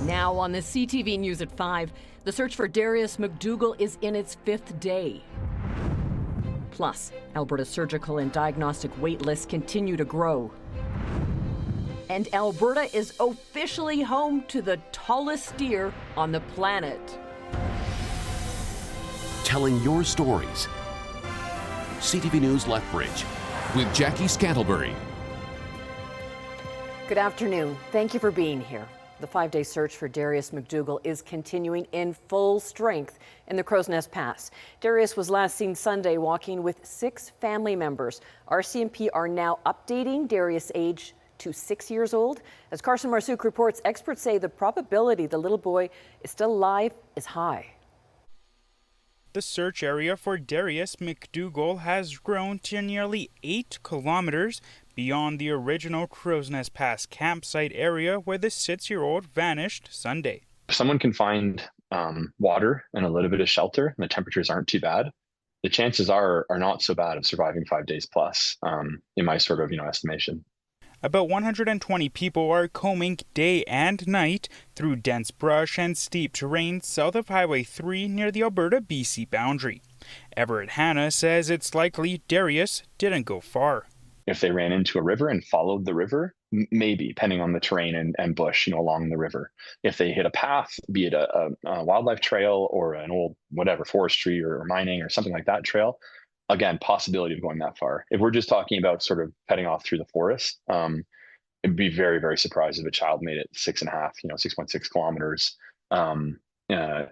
Now on the CTV News at 5, the search for Darius McDougall is in its 5th day. Plus, Alberta's surgical and diagnostic wait lists continue to grow. And Alberta is officially home to the tallest steer on the planet. Telling your stories. CTV News Lethbridge with Jackie Scantlebury. Good afternoon. Thank you for being here. The 5-day search for Darius McDougall is continuing in full strength in the Crow's Nest Pass. Darius was last seen Sunday walking with 6 family members. RCMP are now updating Darius' age to 6 years old. As Carson Marsouk reports, experts say the probability the little boy is still alive is high. The search area for Darius McDougall has grown to nearly 8 kilometers beyond the original Crow's Nest Pass campsite area where the 6-year-old vanished Sunday. If someone can find water and a little bit of shelter, and the temperatures aren't too bad, the chances are not so bad of surviving 5 days plus, in my sort of estimation. About 120 people are combing day and night through dense brush and steep terrain south of Highway 3 near the Alberta-BC boundary. Everett Hanna says it's likely Darius didn't go far. If they ran into a river and followed the river, maybe, depending on the terrain and bush, along the river. If they hit a path, be it a wildlife trail or an old forestry or mining or something like that trail, again, possibility of going that far. If we're just talking about sort of heading off through the forest, it'd be very, very surprised if a child made it 6.5, 6.6 kilometers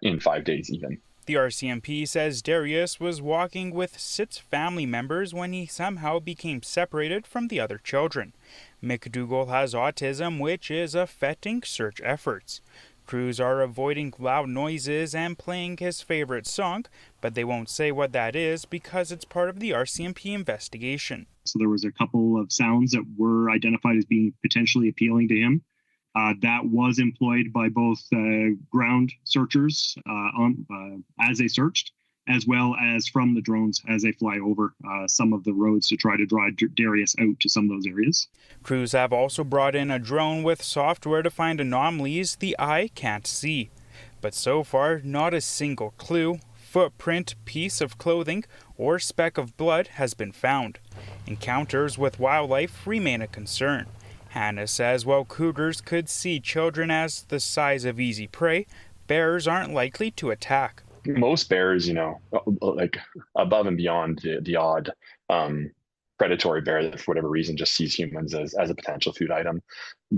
in 5 days even. The RCMP says Darius was walking with 6 family members when he somehow became separated from the other children. McDougall has autism, which is affecting search efforts. Crews are avoiding loud noises and playing his favorite song, but they won't say what that is because it's part of the RCMP investigation. So there was a couple of sounds that were identified as being potentially appealing to him. That was employed by both ground searchers as they searched, as well as from the drones as they fly over some of the roads to try to drive Darius out to some of those areas. Crews have also brought in a drone with software to find anomalies the eye can't see. But so far, not a single clue, footprint, piece of clothing, or speck of blood has been found. Encounters with wildlife remain a concern. Hannah says while cougars could see children as the size of easy prey, bears aren't likely to attack. Most bears, like above and beyond the odd predatory bear that for whatever reason just sees humans as a potential food item,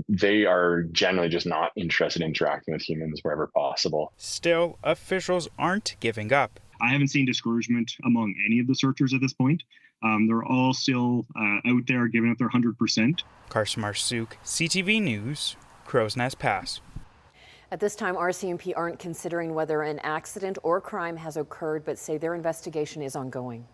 they are generally just not interested in interacting with humans wherever possible. Still, officials aren't giving up. I haven't seen discouragement among any of the searchers at this point. They're all still out there giving it their 100%. Carson Marsouk, CTV News, Crow's Nest Pass. At this time, RCMP aren't considering whether an accident or crime has occurred, but say their investigation is ongoing.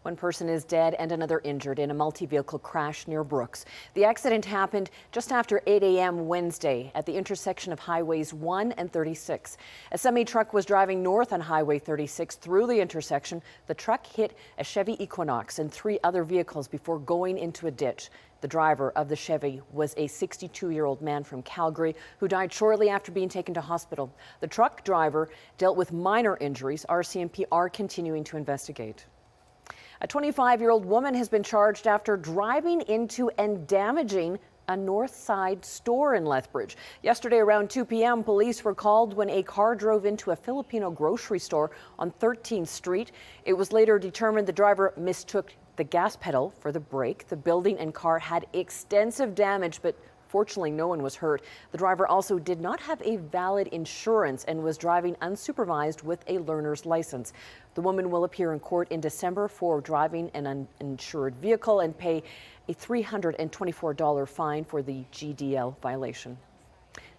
One person is dead and another injured in a multi-vehicle crash near Brooks. The accident happened just after 8 a.m. Wednesday at the intersection of Highways 1 and 36. A semi-truck was driving north on Highway 36 through the intersection. The truck hit a Chevy Equinox and 3 other vehicles before going into a ditch. The driver of the Chevy was a 62-year-old man from Calgary who died shortly after being taken to hospital. The truck driver dealt with minor injuries. RCMP are continuing to investigate. A 25-year-old woman has been charged after driving into and damaging a North Side store in Lethbridge. Yesterday around 2 p.m., police were called when a car drove into a Filipino grocery store on 13th Street. It was later determined the driver mistook the gas pedal for the brake. The building and car had extensive damage, but fortunately no one was hurt. The driver also did not have a valid insurance and was driving unsupervised with a learner's license. The woman will appear in court in December for driving an uninsured vehicle and pay a $324 fine for the GDL violation.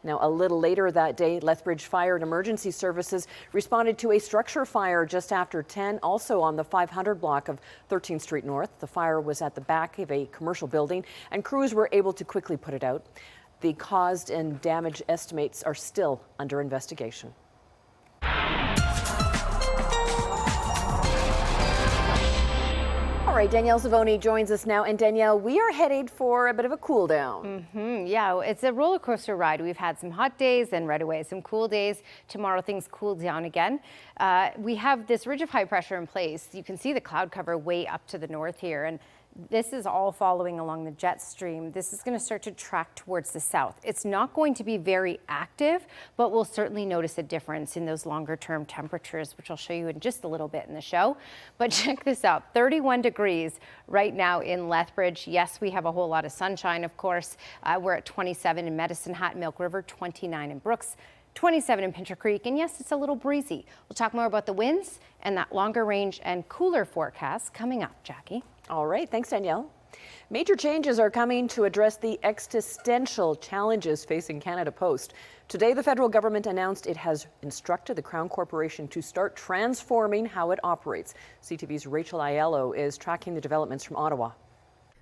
Now, a little later that day, Lethbridge Fire and Emergency Services responded to a structure fire just after 10, also on the 500 block of 13th Street North. The fire was at the back of a commercial building, and crews were able to quickly put it out. The caused and damage estimates are still under investigation. All right, Danielle Savoni joins us now. And Danielle, we are headed for a bit of a cool down. Yeah, it's a roller coaster ride. We've had some hot days and right away some cool days. Tomorrow things cool down again. We have this ridge of high pressure in place. You can see the cloud cover way up to the north here. And this is all following along the jet stream. This is going to start to track towards the south. It's not going to be very active, but we'll certainly notice a difference in those longer term temperatures, which I'll show you in just a little bit in the show. But check this out, 31 degrees right now in Lethbridge. Yes, we have a whole lot of sunshine, of course. We're at 27 in Medicine Hat, Milk River, 29 in Brooks, 27 in Pincher Creek, and yes, it's a little breezy. We'll talk more about the winds and that longer range and cooler forecast coming up, Jackie. All right, thanks, Danielle. Major changes are coming to address the existential challenges facing Canada Post. Today, the federal government announced it has instructed the Crown Corporation to start transforming how it operates. CTV's Rachel Aiello is tracking the developments from Ottawa.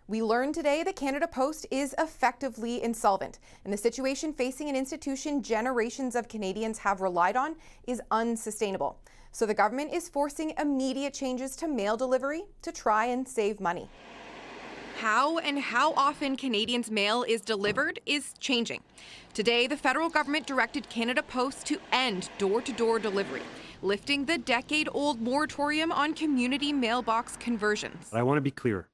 We learned today that Canada Post is effectively insolvent, and the situation facing an institution generations of Canadians have relied on is unsustainable. So the government is forcing immediate changes to mail delivery to try and save money. How and how often Canadians' mail is delivered is changing. Today, the federal government directed Canada Post to end door-to-door delivery, lifting the decade-old moratorium on community mailbox conversions. I want to be clear.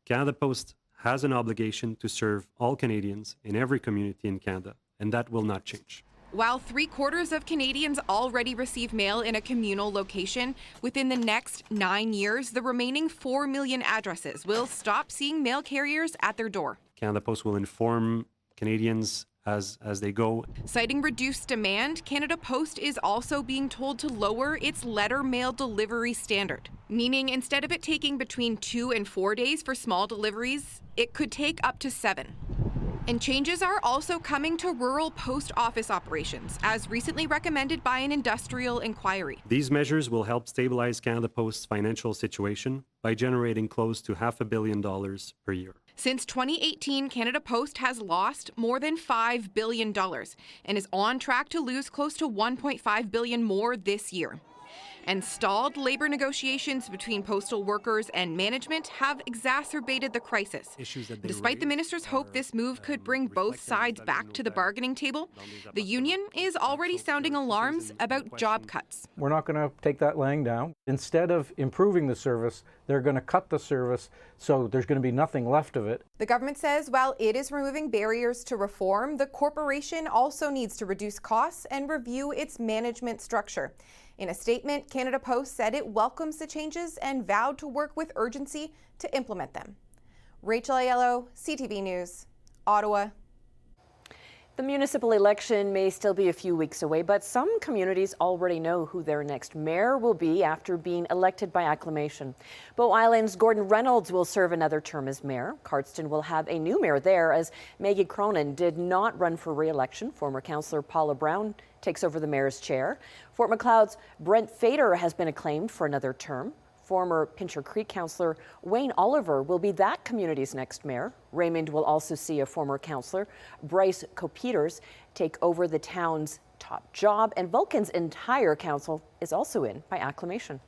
Canada Post has an obligation to serve all Canadians in every community in Canada, and that will not change. While 3/4 of Canadians already receive mail in a communal location, within the next 9 years, the remaining 4 million addresses will stop seeing mail carriers at their door. Canada Post will inform Canadians as they go. Citing reduced demand, Canada Post is also being told to lower its letter mail delivery standard, meaning instead of it taking between 2 and 4 days for small deliveries, it could take up to 7. And changes are also coming to rural post office operations, as recently recommended by an industrial inquiry. These measures will help stabilize Canada Post's financial situation by generating close to $500 million per year. Since 2018, Canada Post has lost more than $5 billion and is on track to lose close to $1.5 billion more this year. And stalled labor negotiations between postal workers and management have exacerbated the crisis. Despite the minister's hope this move could bring both sides back to the bargaining table, the union is already sounding alarms about job cuts. We're not going to take that laying down. Instead of improving the service, they're going to cut the service, so there's going to be nothing left of it. The government says while it is removing barriers to reform, the corporation also needs to reduce costs and review its management structure. In a statement, Canada Post said it welcomes the changes and vowed to work with urgency to implement them. Rachel Aiello, CTV News, Ottawa. The municipal election may still be a few weeks away, but some communities already know who their next mayor will be after being elected by acclamation. Bow Island's Gordon Reynolds will serve another term as mayor. Cardston will have a new mayor there, as Maggie Cronin did not run for re-election. Former councillor Paula Brown takes over the mayor's chair. Fort Macleod's Brent Fader has been acclaimed for another term. Former Pincher Creek councillor Wayne Oliver will be that community's next mayor. Raymond will also see a former councillor, Bryce Copeters, take over the town's top job, and Vulcan's entire council is also in by acclamation.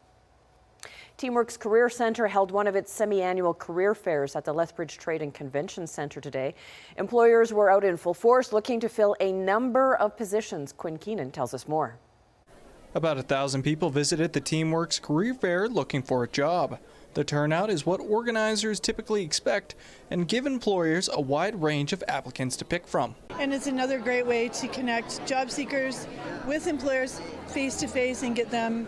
Teamworks Career Centre held one of its semi-annual career fairs at the Lethbridge Trade and Convention Centre today. Employers were out in full force looking to fill a number of positions. Quinn Keenan tells us more. About 1,000 people visited the Teamworks Career Fair looking for a job. The turnout is what organizers typically expect and give employers a wide range of applicants to pick from. And it's another great way to connect job seekers with employers face to face and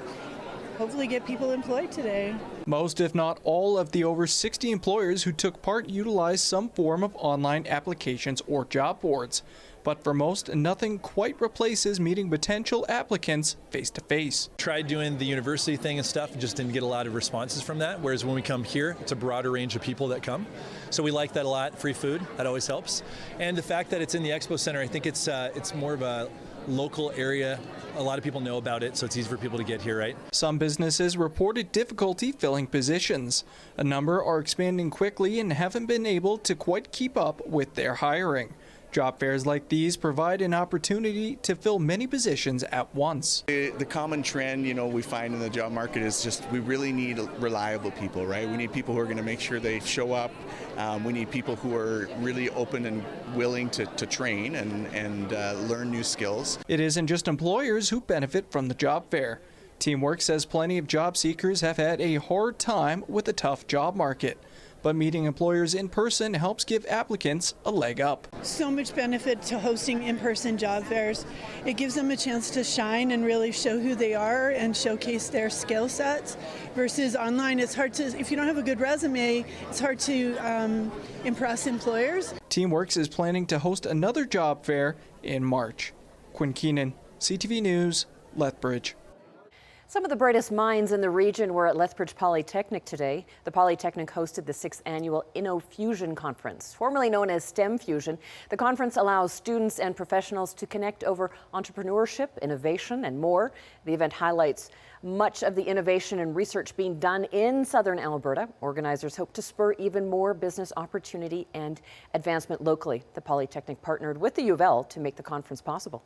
hopefully get people employed today. Most, if not all, of the over 60 employers who took part utilized some form of online applications or job boards. But for most, nothing quite replaces meeting potential applicants face to face. Tried doing the university thing and stuff, just didn't get a lot of responses from that. Whereas when we come here, it's a broader range of people that come. So we like that a lot. Free food, that always helps. And the fact that it's in the Expo Center, I think it's more of a local area. A lot of people know about it, so it's easy for people to get here, right? Some businesses reported difficulty filling positions. A number are expanding quickly and haven't been able to quite keep up with their hiring. Job fairs like these provide an opportunity to fill many positions at once. The common trend, we find in the job market is just we really need reliable people, right? We need people who are going to make sure they show up. We need people who are really open and willing to train and learn new skills. It isn't just employers who benefit from the job fair. Teamwork says plenty of job seekers have had a hard time with a tough job market. But meeting employers in person helps give applicants a leg up. So much benefit to hosting in-person job fairs. It gives them a chance to shine and really show who they are and showcase their skill sets. Versus online, it's hard to, if you don't have a good resume, it's hard to impress employers. Teamworks is planning to host another job fair in March. Quinn Keenan, CTV News, Lethbridge. Some of the brightest minds in the region were at Lethbridge Polytechnic today. The Polytechnic hosted the 6th annual Innofusion conference, formerly known as STEM Fusion. The conference allows students and professionals to connect over entrepreneurship, innovation, and more. The event highlights much of the innovation and research being done in southern Alberta. Organizers hope to spur even more business opportunity and advancement locally. The Polytechnic partnered with the U of L to make the conference possible.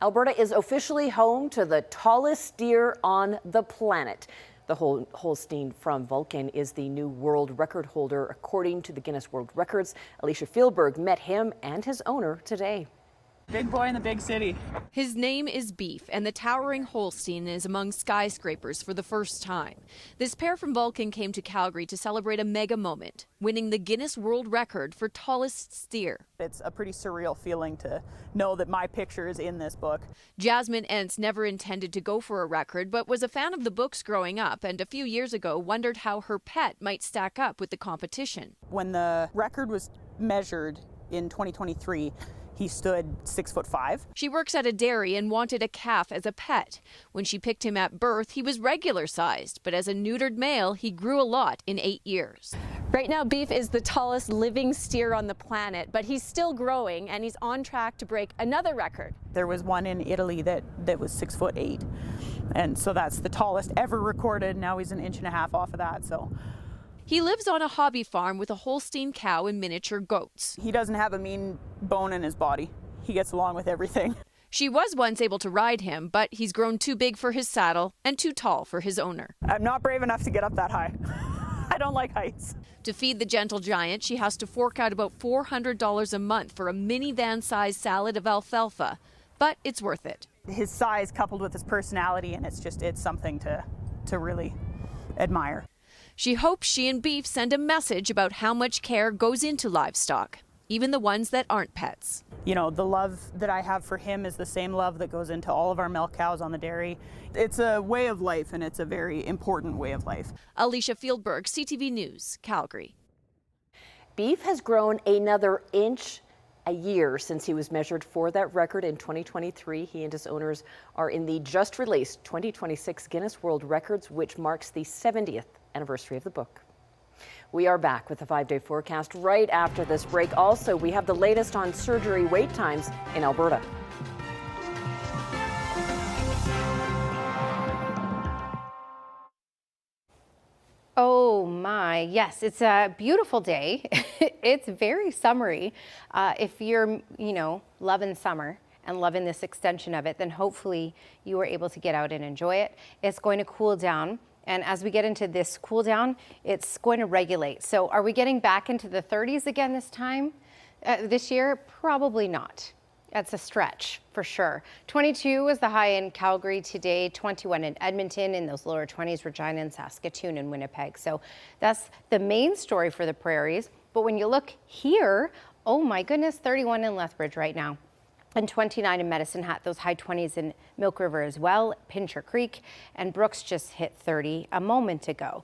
Alberta is officially home to the tallest steer on the planet. The Holstein from Vulcan is the new world record holder, according to the Guinness World Records. Alicia Fieldberg met him and his owner today. Big boy in the big city. His name is Beef, and the towering Holstein is among skyscrapers for the first time. This pair from Vulcan came to Calgary to celebrate a mega moment, winning the Guinness World Record for tallest steer. It's a pretty surreal feeling to know that my picture is in this book. Jasmine Entz never intended to go for a record, but was a fan of the books growing up, and a few years ago wondered how her pet might stack up with the competition. When the record was measured in 2023, he stood 6'5". She works at a dairy and wanted a calf as a pet. When she picked him at birth, he was regular sized, but as a neutered male, he grew a lot in 8 years. Right now, Beef is the tallest living steer on the planet, but he's still growing and he's on track to break another record. There was one in Italy that was 6'8", and so that's the tallest ever recorded. Now he's an 1.5 inches off of that. So. He lives on a hobby farm with a Holstein cow and miniature goats. He doesn't have a mean bone in his body. He gets along with everything. She was once able to ride him, but he's grown too big for his saddle and too tall for his owner. I'm not brave enough to get up that high. I don't like heights. To feed the gentle giant, she has to fork out about $400 a month for a minivan-sized salad of alfalfa, but it's worth it. His size coupled with his personality, and it's something to really admire. She hopes she and Beef send a message about how much care goes into livestock, even the ones that aren't pets. You know, the love that I have for him is the same love that goes into all of our milk cows on the dairy. It's a way of life, and it's a very important way of life. Alicia Fieldberg, CTV News, Calgary. Beef has grown another inch a year since he was measured for that record in 2023. He and his owners are in the just released 2026 Guinness World Records, which marks the 70th anniversary of the book. We are back with a 5-day forecast right after this break. Also, we have the latest on surgery wait times in Alberta. Oh my, yes, it's a beautiful day. It's very summery. If you're, loving summer and loving this extension of it, then hopefully you were able to get out and enjoy it. It's going to cool down. And as we get into this cool down, it's going to regulate. So are we getting back into the 30s again this year? Probably not. That's a stretch for sure. 22 was the high in Calgary today, 21 in Edmonton, in those lower 20s, Regina and Saskatoon and Winnipeg. So that's the main story for the prairies. But when you look here, oh my goodness, 31 in Lethbridge right now. And 29 in Medicine Hat, those high 20s in Milk River as well, Pincher Creek, and Brooks just hit 30 a moment ago.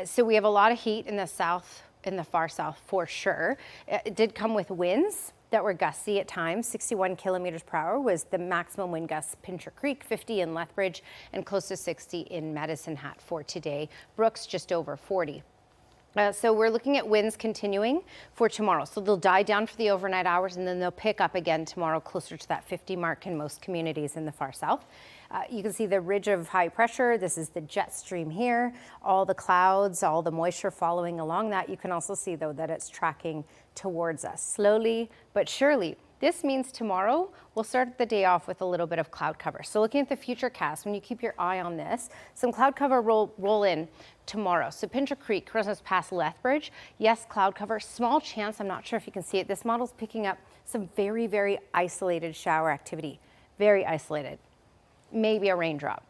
So we have a lot of heat in the south, in the far south for sure. It did come with winds that were gusty at times. 61 kilometers per hour was the maximum wind gust Pincher Creek, 50 in Lethbridge, and close to 60 in Medicine Hat for today. Brooks just over 40. So we're looking at winds continuing for tomorrow. So they'll die down for the overnight hours and then they'll pick up again tomorrow closer to that 50 mark in most communities in the far south. You can see the ridge of high pressure. This is the jet stream here. All the clouds, all the moisture following along that. You can also see, though, that it's tracking towards us slowly but surely. This means tomorrow we'll start the day off with a little bit of cloud cover. So looking at the future cast, when you keep your eye on this, some cloud cover roll in tomorrow. So Pincher Creek, Crowsnest Pass, Lethbridge, yes, cloud cover, small chance, I'm not sure if you can see it. This model's picking up some very, very isolated shower activity, very isolated, maybe a raindrop.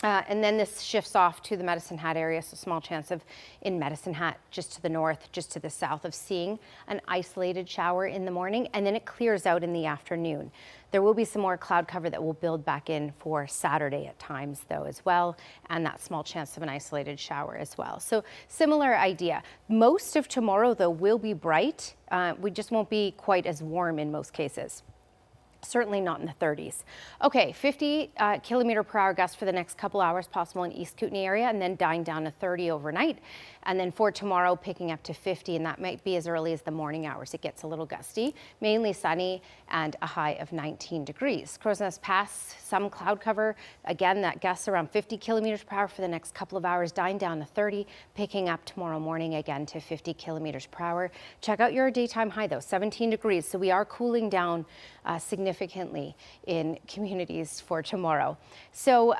And then this shifts off to the Medicine Hat area, so small chance of in Medicine Hat, just to the north, just to the south, of seeing an isolated shower in the morning, and then it clears out in the afternoon. There will be some more cloud cover that will build back in for Saturday at times, though, as well, and that small chance of an isolated shower as well. So similar idea. Most of tomorrow, though, will be bright. We just won't be quite as warm in most cases. Certainly not in the 30s. Okay, 50 kilometer per hour gusts for the next couple hours, possible in East Kootenay area, and then dying down to 30 overnight. And then for tomorrow, picking up to 50, and that might be as early as the morning hours. It gets a little gusty, mainly sunny, and a high of 19 degrees. Crowsnest Pass, some cloud cover. Again, that gusts around 50 kilometers per hour for the next couple of hours, dying down to 30, picking up tomorrow morning again to 50 kilometers per hour. Check out your daytime high, though, 17 degrees. So we are cooling down significantly in communities for tomorrow. So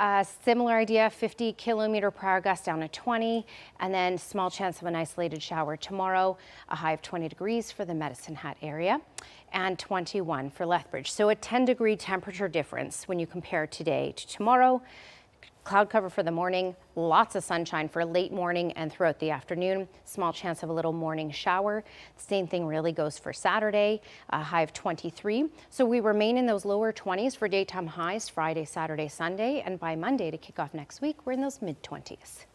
similar idea, 50 kilometer per hour gust down to 20, and then small chance of an isolated shower tomorrow, a high of 20 degrees for the Medicine Hat area, and 21 for Lethbridge. So a 10-degree temperature difference when you compare today to tomorrow. Cloud cover for the morning, lots of sunshine for late morning and throughout the afternoon. Small chance of a little morning shower. Same thing really goes for Saturday, a high of 23. So we remain in those lower 20s for daytime highs Friday, Saturday, Sunday, and by Monday to kick off next week, we're in those mid-20s.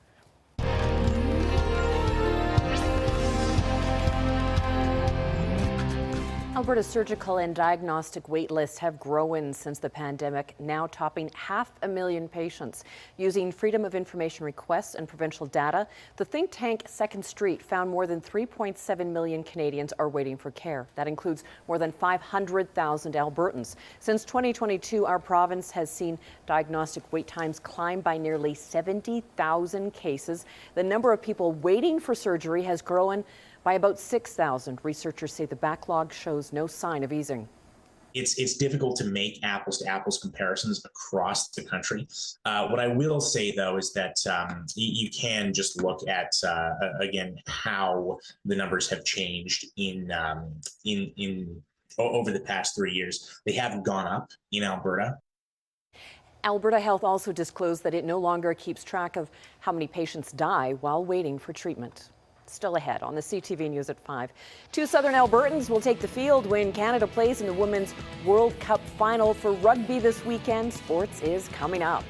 Alberta's surgical and diagnostic wait lists have grown since the pandemic, now topping 500,000 patients. Using Freedom of Information requests and provincial data, the think tank Second Street found more than 3.7 million Canadians are waiting for care. That includes more than 500,000 Albertans. Since 2022, our province has seen diagnostic wait times climb by nearly 70,000 cases. The number of people waiting for surgery has grown by about 6,000. Researchers say the backlog shows no sign of easing. It's difficult to make apples to apples comparisons across the country. What I will say, though, is that you can just look at again how the numbers have changed in over the past 3 years. They have gone up in Alberta. Alberta Health also disclosed that it no longer keeps track of how many patients die while waiting for treatment. Still ahead on the CTV News at 5. Two Southern Albertans will take the field when Canada plays in the Women's World Cup final for rugby this weekend. Sports is coming up.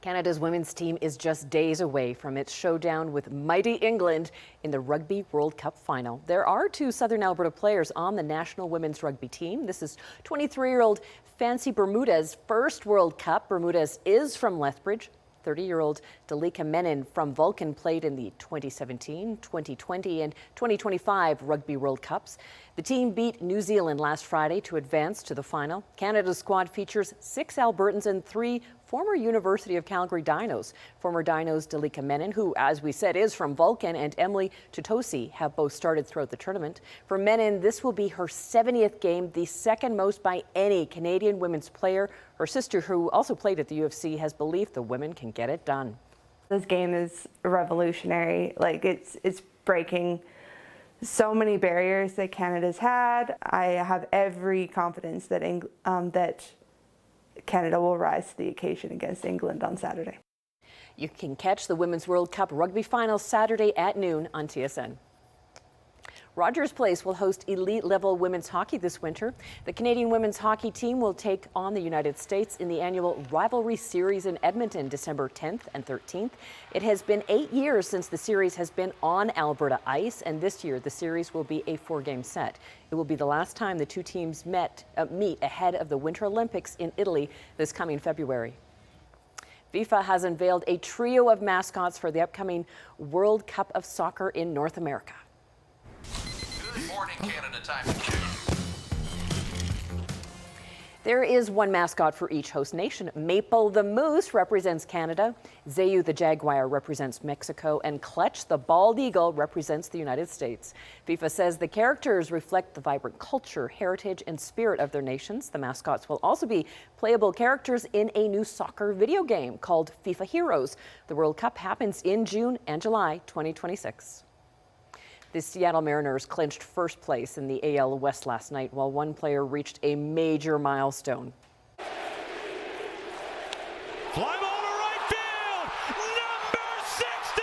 Canada's women's team is just days away from its showdown with mighty England in the Rugby World Cup final. There are two Southern Alberta players on the national women's rugby team. This is 23-year-old Fancy Bermudez's first World Cup. Bermudez is from Lethbridge. 30-year-old Dalika Menon from Vulcan played in the 2017, 2020, and 2025 Rugby World Cups. The team beat New Zealand last Friday to advance to the final. Canada's squad features 6 Albertans and 3 former University of Calgary Dinos. Former Dinos Dalika Menon, who, as we said, is from Vulcan, and Emily Tutosi have both started throughout the tournament. For Menon, this will be her 70th game, the second most by any Canadian women's player. Her sister, who also played at the UFC, has belief the women can get it done. This game is revolutionary. Like, it's breaking so many barriers that Canada's had. I have every confidence that that Canada will rise to the occasion against England on Saturday. You can catch the Women's World Cup rugby final Saturday at noon on TSN. Rogers Place will host elite-level women's hockey this winter. The Canadian women's hockey team will take on the United States in the annual Rivalry Series in Edmonton, December 10th and 13th. It has been 8 years since the series has been on Alberta ice, and this year the series will be a 4-game set. It will be the last time the two teams meet ahead of the Winter Olympics in Italy this coming February. FIFA has unveiled a trio of mascots for the upcoming World Cup of Soccer in North America. Good morning, Canada. Time to check. There is one mascot for each host nation. Maple the Moose represents Canada, Zayu the Jaguar represents Mexico, and Kletch the Bald Eagle represents the United States. FIFA says the characters reflect the vibrant culture, heritage, and spirit of their nations. The mascots will also be playable characters in a new soccer video game called FIFA Heroes. The World Cup happens in June and July 2026. The Seattle Mariners clinched first place in the AL West last night, while one player reached a major milestone. Fly ball to right field, number 60!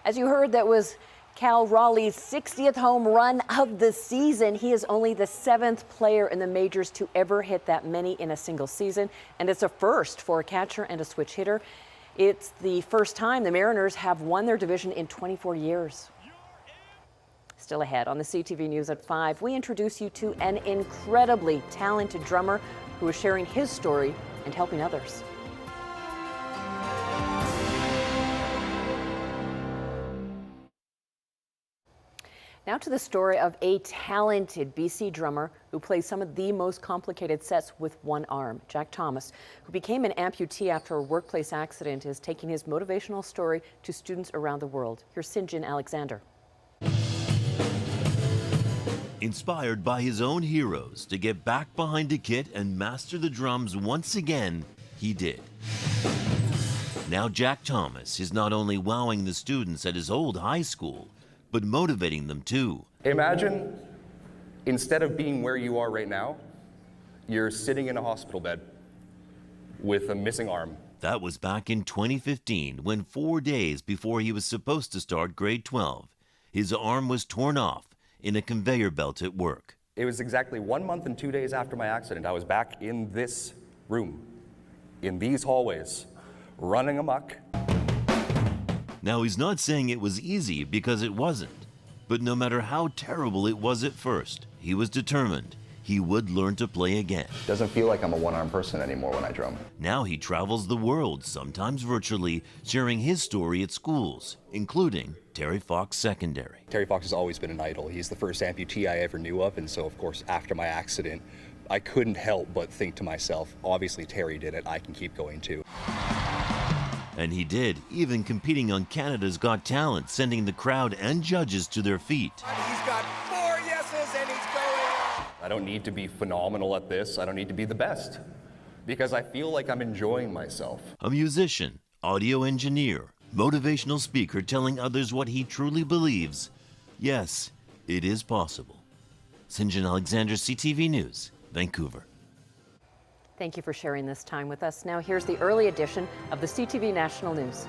As you heard, that was Cal Raleigh's 60th home run of the season. He is only the 7th player in the majors to ever hit that many in a single season, and it's a first for a catcher and a switch hitter. It's the first time the Mariners have won their division in 24 years. Still ahead on the CTV News at 5, we introduce you to an incredibly talented drummer who is sharing his story and helping others. Now to the story of a talented BC drummer who plays some of the most complicated sets with one arm. Jack Thomas, who became an amputee after a workplace accident, is taking his motivational story to students around the world. Here's Sinjin Alexander. Inspired by his own heroes to get back behind a kit and master the drums once again, he did. Now Jack Thomas is not only wowing the students at his old high school, but motivating them too. Imagine, instead of being where you are right now, you're sitting in a hospital bed with a missing arm. That was back in 2015, when 4 days before he was supposed to start grade 12, his arm was torn off in a conveyor belt at work. It was exactly 1 month and 2 days after my accident. I was back in this room, in these hallways, running amok. Now, he's not saying it was easy, because it wasn't. But no matter how terrible it was at first, he was determined he would learn to play again. Doesn't feel like I'm a one-armed person anymore when I drum. Now he travels the world, sometimes virtually, sharing his story at schools, including Terry Fox Secondary. Terry Fox has always been an idol. He's the first amputee I ever knew of, and so of course after my accident, I couldn't help but think to myself, obviously Terry did it, I can keep going too. And he did, even competing on Canada's Got Talent, sending the crowd and judges to their feet. He's got 4 yeses and he's going. I don't need to be phenomenal at this. I don't need to be the best, because I feel like I'm enjoying myself. A musician, audio engineer, motivational speaker telling others what he truly believes. Yes, it is possible. Sinjin Alexander, CTV News, Vancouver. Thank you for sharing this time with us. Now here's the early edition of the CTV National News.